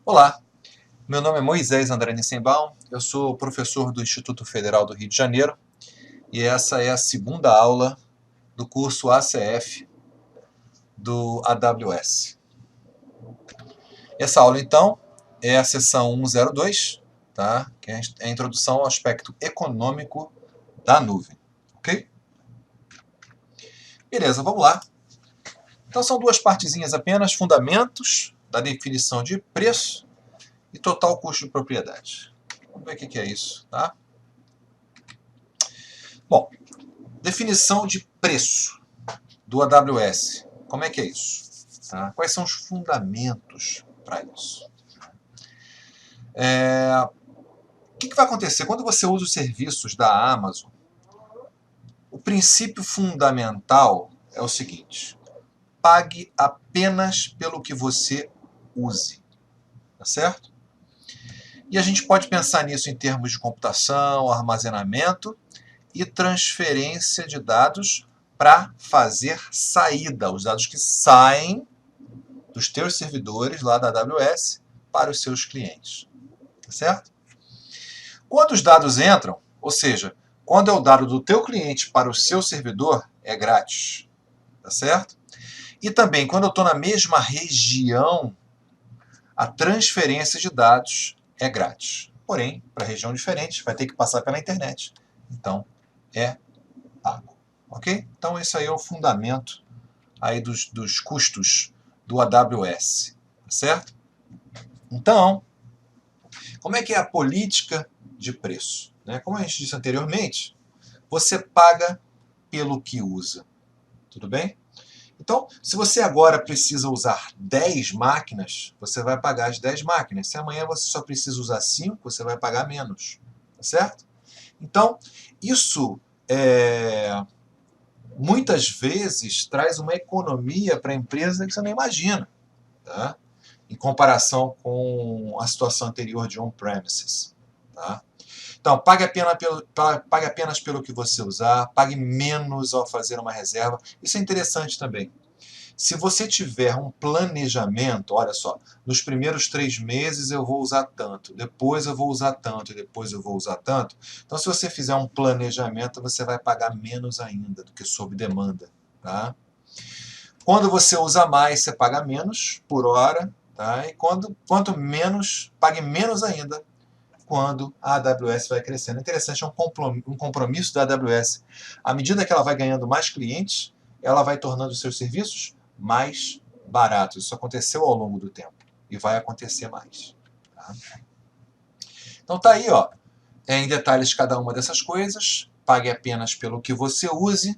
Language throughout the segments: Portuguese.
Olá, meu nome é Moisés André Nissenbaum, eu sou professor do Instituto Federal do Rio de Janeiro e essa é a segunda aula do curso ACF do AWS. Essa aula, então, é a sessão 102, tá? Que é a introdução ao aspecto econômico da nuvem, ok? Beleza, vamos lá. Então são duas partezinhas apenas, fundamentos da definição de preço e total custo de propriedade. Vamos ver o que é isso, tá? Bom, definição de preço do AWS. Como é que é isso? Tá? Quais são os fundamentos para isso? O que vai acontecer? Quando você usa os serviços da Amazon, o princípio fundamental é o seguinte: pague apenas pelo que você use. Tá certo? E a gente pode pensar nisso em termos de computação, armazenamento e transferência de dados para fazer saída, os dados que saem dos teus servidores lá da AWS para os seus clientes. Tá certo? Quando os dados entram, ou seja, quando é o dado do teu cliente para o seu servidor, é grátis. Tá certo? E também, quando eu estou na mesma região, a transferência de dados é grátis. Porém, para região diferente, vai ter que passar pela internet. Então, é pago. Ok? Então, esse aí é o fundamento aí dos custos do AWS. Tá certo? Então, como é que é a política de preço? Como a gente disse anteriormente, você paga pelo que usa. Tudo bem? Então, se você agora precisa usar 10 máquinas, você vai pagar as 10 máquinas. Se amanhã você só precisa usar 5, você vai pagar menos. Tá certo? Então, isso muitas vezes traz uma economia para a empresa que você não imagina, tá? Em comparação com a situação anterior de on-premises. Tá? Então, pague apenas pelo que você usar, pague menos ao fazer uma reserva. Isso é interessante também. Se você tiver um planejamento, olha só, nos primeiros 3 meses eu vou usar tanto, depois eu vou usar tanto, e depois eu vou usar tanto. Então, se você fizer um planejamento, você vai pagar menos ainda do que sob demanda. Tá? Quando você usa mais, você paga menos por hora. Tá? E quanto menos, pague menos ainda quando a AWS vai crescendo. Interessante, é um compromisso da AWS. À medida que ela vai ganhando mais clientes, ela vai tornando os seus serviços mais baratos. Isso aconteceu ao longo do tempo e vai acontecer mais. Tá? Então tá aí, ó, em detalhes cada uma dessas coisas. Pague apenas pelo que você use.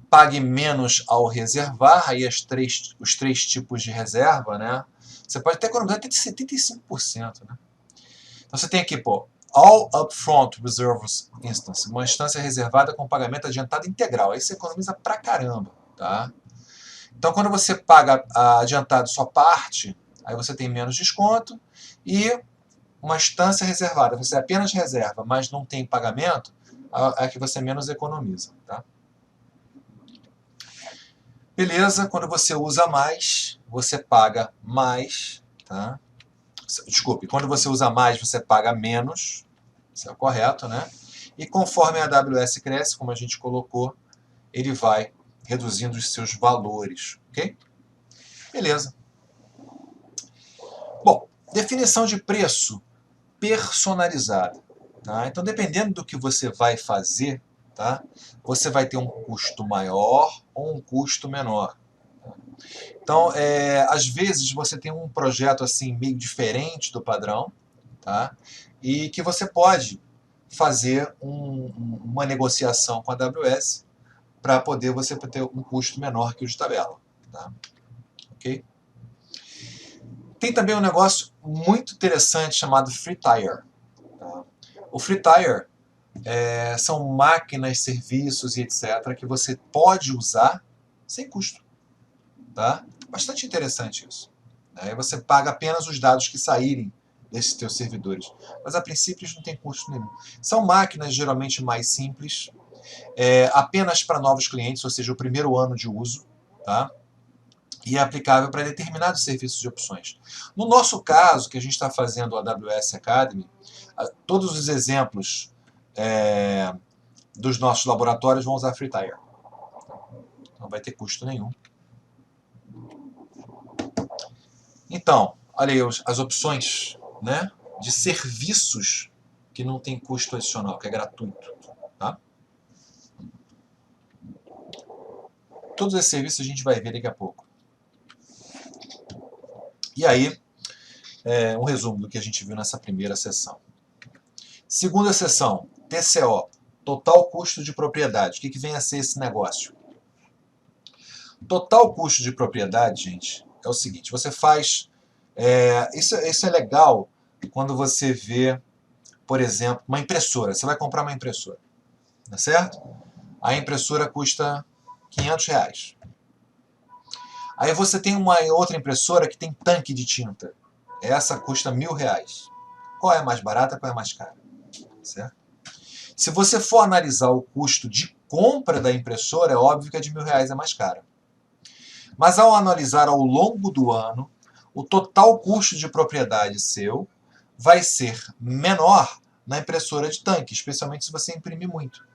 Pague menos ao reservar, aí os 3 tipos de reserva, né? Você pode até economizar até de 75%, né? Então você tem aqui, pô, All Upfront Reserves Instance, uma instância reservada com pagamento adiantado integral. Aí você economiza pra caramba, tá? Então quando você paga adiantado só parte, aí você tem menos desconto, e uma instância reservada, você apenas reserva, mas não tem pagamento, é que você menos economiza, tá? Beleza, quando você usa mais, você paga mais, tá? Desculpe, quando você usa mais, você paga menos, isso é o correto, né? E conforme a AWS cresce, como a gente colocou, ele vai reduzindo os seus valores, ok? Beleza. Bom, definição de preço personalizada. Tá? Então, dependendo do que você vai fazer, tá? Você vai ter um custo maior ou um custo menor. Então, às vezes você tem um projeto assim meio diferente do padrão, tá? E que você pode fazer uma negociação com a AWS para poder você ter um custo menor que o de tabela. Tá? Okay? Tem também um negócio muito interessante chamado Free Tier. Tá? O Free Tier são máquinas, serviços e etc. que você pode usar sem custo. Tá? Bastante interessante isso. Aí você paga apenas os dados que saírem desses teus servidores. Mas a princípio não tem custo nenhum. São máquinas geralmente mais simples, apenas para novos clientes, ou seja, o primeiro ano de uso. Tá? e é aplicável para determinados serviços de opções. No nosso caso, que a gente está fazendo o AWS Academy, todos os exemplos dos nossos laboratórios vão usar FreeTire. Não vai ter custo nenhum. Então, olha aí as opções, né, de serviços que não tem custo adicional, que é gratuito. Tá? Todos esses serviços a gente vai ver daqui a pouco. E aí, um resumo do que a gente viu nessa primeira sessão. Segunda sessão, TCO, total custo de propriedade. O que vem a ser esse negócio? Total custo de propriedade, gente, é o seguinte, você faz... isso é legal quando você vê, por exemplo, uma impressora. Você vai comprar uma impressora, tá certo? A impressora custa R$500. Aí você tem uma outra impressora que tem tanque de tinta. Essa custa R$1.000. Qual é a mais barata, qual é a mais cara? Certo? Se você for analisar o custo de compra da impressora, é óbvio que a de R$1.000 é mais cara. Mas ao analisar ao longo do ano, o total custo de propriedade seu vai ser menor na impressora de tanque, especialmente se você imprimir muito.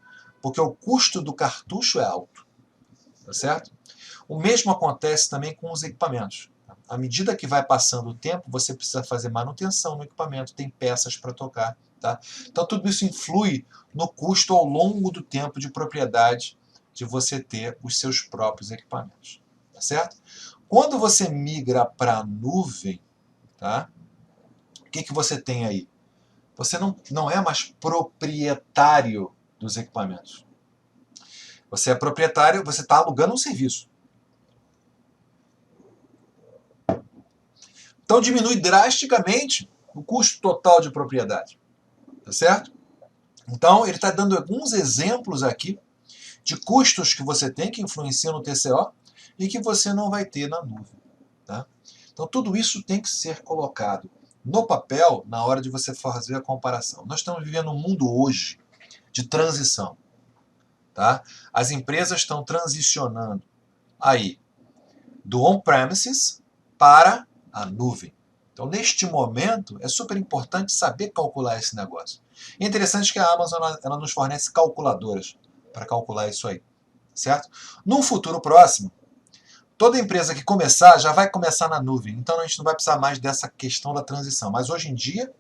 Porque o custo do cartucho é alto. Tá certo? O mesmo acontece também com os equipamentos. À medida que vai passando o tempo, você precisa fazer manutenção no equipamento, tem peças para tocar. Tá? Então tudo isso influi no custo ao longo do tempo de propriedade de você ter os seus próprios equipamentos. Tá certo? Quando você migra para a nuvem, tá? O que você tem aí? Você não é mais proprietário dos equipamentos. Você é proprietário, você está alugando um serviço. Então diminui drasticamente o custo total de propriedade. Tá certo? Então ele está dando alguns exemplos aqui de custos que você tem que influenciam no TCO e que você não vai ter na nuvem. Tá? Então tudo isso tem que ser colocado no papel na hora de você fazer a comparação. Nós estamos vivendo um mundo hoje de transição. Tá? As empresas estão transicionando aí do on-premises para a nuvem. Então, neste momento, é super importante saber calcular esse negócio. E é interessante que a Amazon ela nos fornece calculadoras para calcular isso aí. Certo? Num futuro próximo, toda empresa que começar já vai começar na nuvem. Então, a gente não vai precisar mais dessa questão da transição. Mas hoje em dia,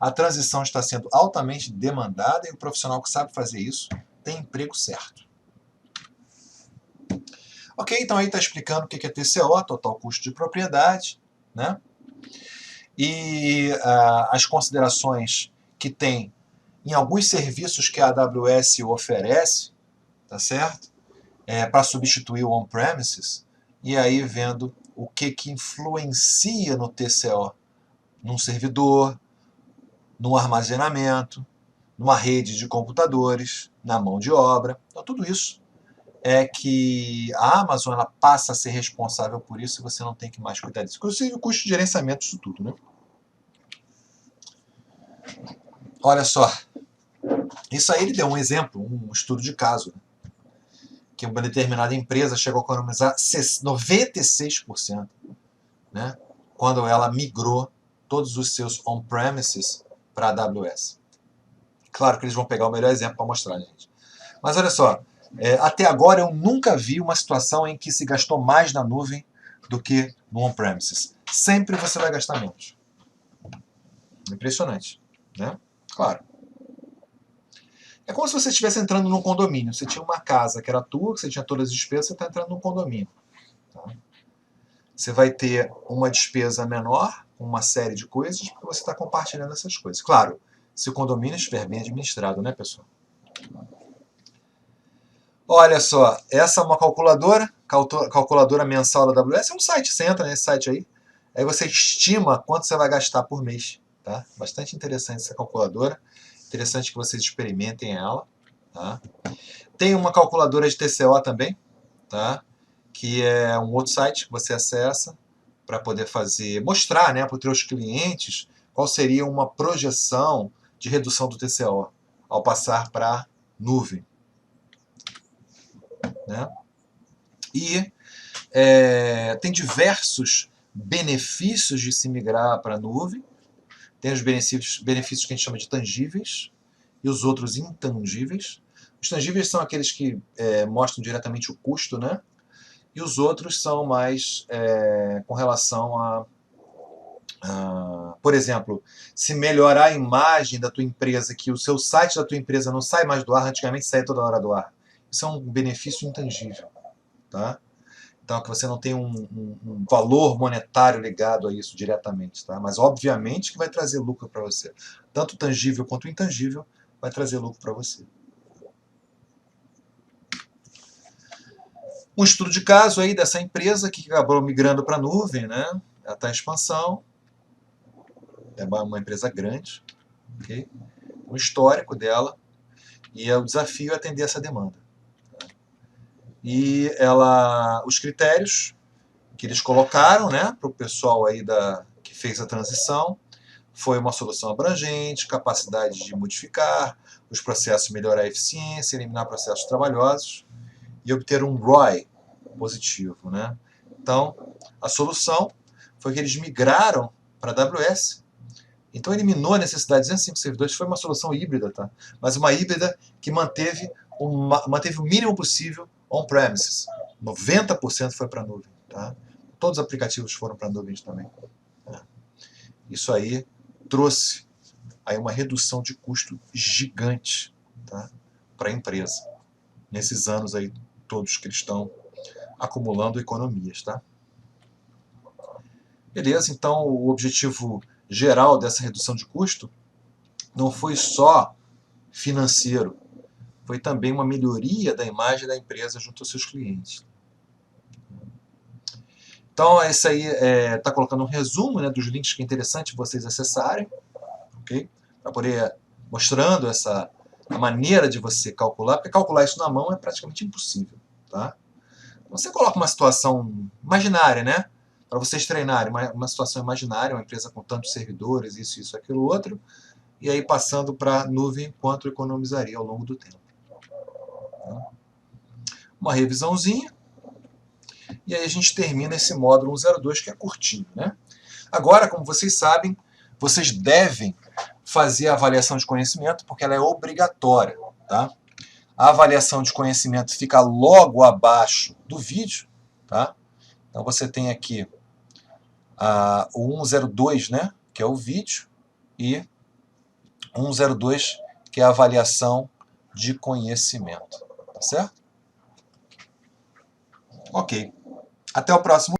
a transição está sendo altamente demandada e o profissional que sabe fazer isso tem emprego certo. Ok, então aí está explicando o que é TCO, total custo de propriedade, né? E as considerações que tem em alguns serviços que a AWS oferece, tá certo? Para substituir o on-premises, e aí vendo o que influencia no TCO, num servidor, no armazenamento, numa rede de computadores, na mão de obra. Então tudo isso é que a Amazon ela passa a ser responsável por isso e você não tem que mais cuidar disso. Inclusive o custo de gerenciamento disso tudo, né? Olha só, isso aí ele deu um exemplo, um estudo de caso, né? Que uma determinada empresa chegou a economizar 96%, né? Quando ela migrou todos os seus on-premises para a AWS. Claro que eles vão pegar o melhor exemplo para mostrar, gente. Mas olha só, até agora eu nunca vi uma situação em que se gastou mais na nuvem do que no on-premises. Sempre você vai gastar menos. Impressionante, né? Claro. É como se você estivesse entrando num condomínio. Você tinha uma casa que era tua, que você tinha todas as despesas, você está entrando num condomínio. Tá? Você vai ter uma despesa menor, uma série de coisas, porque você está compartilhando essas coisas. Claro, se o condomínio estiver bem administrado, né, pessoal? Olha só, essa é uma calculadora mensal da AWS, é um site, você entra nesse site aí você estima quanto você vai gastar por mês. Tá? Bastante interessante essa calculadora, interessante que vocês experimentem ela. Tá? Tem uma calculadora de TCO também, tá? Que é um outro site que você acessa para poder mostrar, né, para os seus clientes qual seria uma projeção de redução do TCO ao passar para nuvem. Né? E Tem diversos benefícios de se migrar para a nuvem. Tem os benefícios que a gente chama de tangíveis e os outros intangíveis. Os tangíveis são aqueles que mostram diretamente o custo, né? E os outros são mais com relação por exemplo, se melhorar a imagem da tua empresa, que o seu site da tua empresa não sai mais do ar, antigamente saía toda hora do ar. Isso é um benefício intangível, tá? Então, que você não tem um valor monetário ligado a isso diretamente, tá? Mas obviamente que vai trazer lucro para você. Tanto tangível quanto intangível vai trazer lucro para você. Um estudo de caso aí dessa empresa que acabou migrando para a nuvem, né? Ela está em expansão, é uma empresa grande, okay? Um histórico dela, e o desafio é atender essa demanda. E os critérios que eles colocaram, né, para o pessoal aí que fez a transição, foi uma solução abrangente, capacidade de modificar os processos, melhorar a eficiência, eliminar processos trabalhosos e obter um ROI positivo, né? Então, a solução foi que eles migraram para a AWS. Então, eliminou a necessidade de 205 servidores. Foi uma solução híbrida, tá? Mas uma híbrida que manteve o mínimo possível on-premises. 90% foi para a nuvem, tá? Todos os aplicativos foram para a nuvem também. Isso aí trouxe aí uma redução de custo gigante, tá, para a empresa, nesses anos aí todos que eles estão acumulando economias. Tá? Beleza, então o objetivo geral dessa redução de custo não foi só financeiro, foi também uma melhoria da imagem da empresa junto aos seus clientes. Então, esse aí está colocando um resumo, né, dos links que é interessante vocês acessarem, ok? Para poder mostrando a maneira de você calcular, porque calcular isso na mão é praticamente impossível. Tá? Você coloca uma situação imaginária, né? Para vocês treinarem, uma situação imaginária, uma empresa com tantos servidores, isso, aquilo, outro, e aí passando para a nuvem, quanto economizaria ao longo do tempo. Tá? Uma revisãozinha, e aí a gente termina esse módulo 102, que é curtinho. Né? Agora, como vocês sabem, vocês devem fazer a avaliação de conhecimento, porque ela é obrigatória. Tá? A avaliação de conhecimento fica logo abaixo do vídeo. Tá? Então você tem aqui o 102, né, que é o vídeo, e 102, que é a avaliação de conhecimento. Tá certo? Ok. Até o próximo